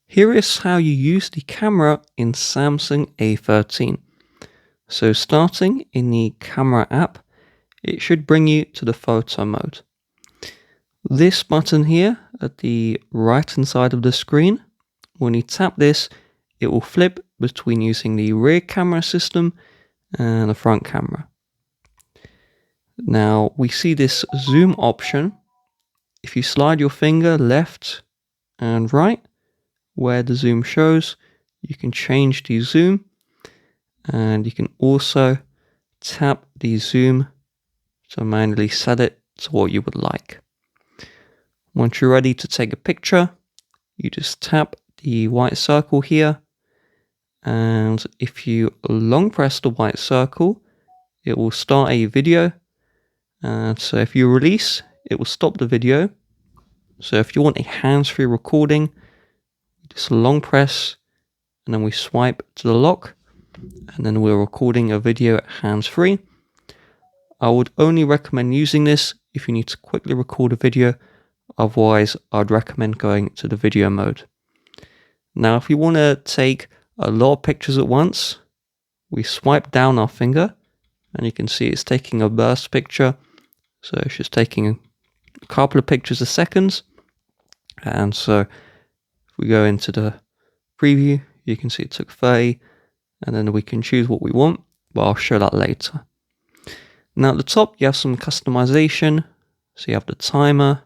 Here is how you use the camera in Samsung A13. So starting in the camera app, it should bring you to the photo mode. This button here at the right hand side of the screen, when you tap this, it will flip between using the rear camera system and the front camera. Now we see this zoom option. If you slide your finger left and right, where the zoom shows, you can change the zoom, and you can also tap the zoom to manually set it to what you would like. Once you're ready to take a picture, you just tap the white circle here, and if you long press the white circle, it will start a video, and so if you release, it will stop the video. So if you want a hands-free recording, just long press and then we swipe to the lock, and then we're recording a video hands-free. I would only recommend using this if you need to quickly record a video. Otherwise, I'd recommend going to the video mode. Now, if you want to take a lot of pictures at once, we swipe down our finger and you can see it's taking a burst picture. So it's just taking a couple of pictures a second. And so if we go into the preview, you can see it took 30, and then we can choose what we want, but I'll show that later. Now at the top, you have some customization. So you have the timer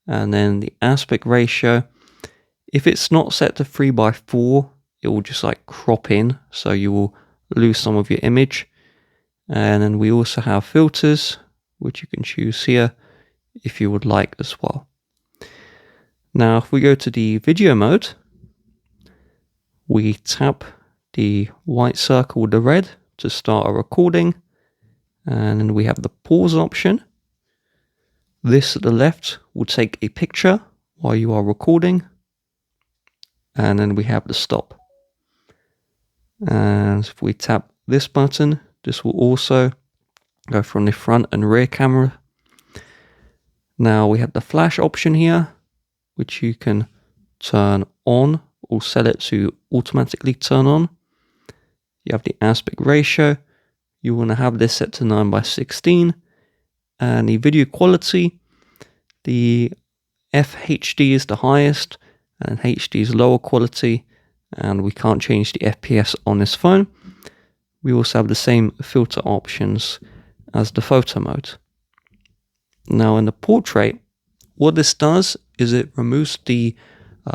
and then the aspect ratio. If it's not set to 3:4, it will just like crop in, so you will lose some of your image. And then we also have filters, which you can choose here if you would like as well. Now, if we go to the video mode, we tap the white circle with the red to start a recording. And then we have the pause option. This at the left will take a picture while you are recording. And then we have the stop. And if we tap this button, this will also go from the front and rear camera. Now we have the flash option here, which you can turn on or set it to automatically turn on. You have the aspect ratio. You want to have this set to 9:16. And the video quality, the FHD is the highest and HD is lower quality. And we can't change the FPS on this phone. We also have the same filter options as the photo mode. Now in the portrait, what this does is it removes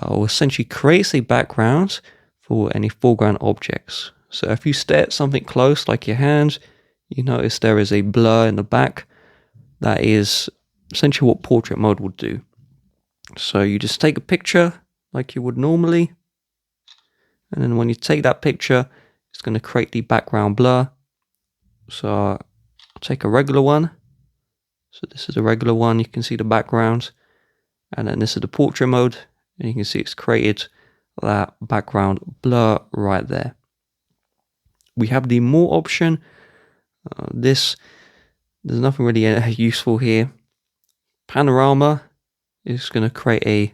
or essentially creates a background for any foreground objects. So if you stare at something close like your hand, you notice there is a blur in the back. That is essentially what portrait mode would do. So you just take a picture like you would normally, and then when you take that picture, it's going to create the background blur. So I'll take a regular one. So this is a regular one, you can see the background. And then this is the portrait mode, and you can see it's created that background blur right there. We have the more option. There's nothing really useful here. Panorama is going to create a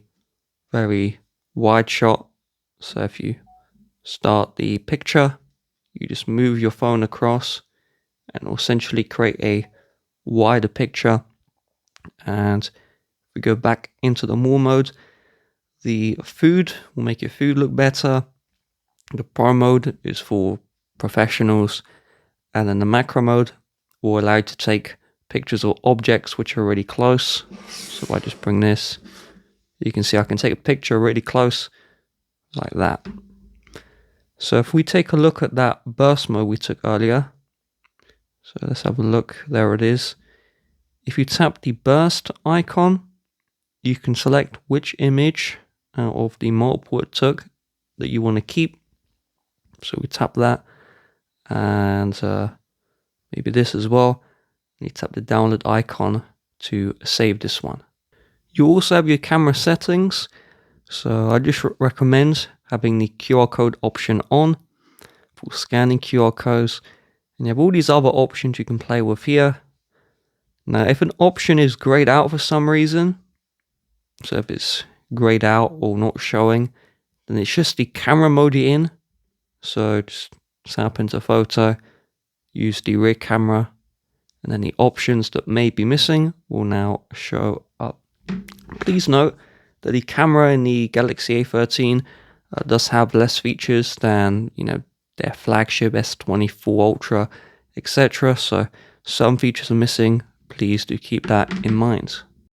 very wide shot. So if you start the picture, you just move your phone across and will essentially create a wider picture. And if we go back into the more mode, the food will make your food look better. The pro mode is for professionals, and then the macro mode will allow you to take pictures of objects which are really close. So if I just bring this, you can see I can take a picture really close like that. So if we take a look at that burst mode we took earlier, so let's have a look, there it is. If you tap the burst icon, you can select which image out of the multiple it took that you want to keep. So we tap that, and maybe this as well. You tap the download icon to save this one. You also have your camera settings. So I just recommend having the QR code option on for scanning QR codes. And you have all these other options you can play with here. Now, if an option is grayed out for some reason, so if it's grayed out or not showing, then it's just the camera mode you're in. So just snap into photo, use the rear camera, and then the options that may be missing will now show up. Please note that the camera in the Galaxy A13 does have less features than, their flagship S24 Ultra, etc. So some features are missing. Please do keep that in mind.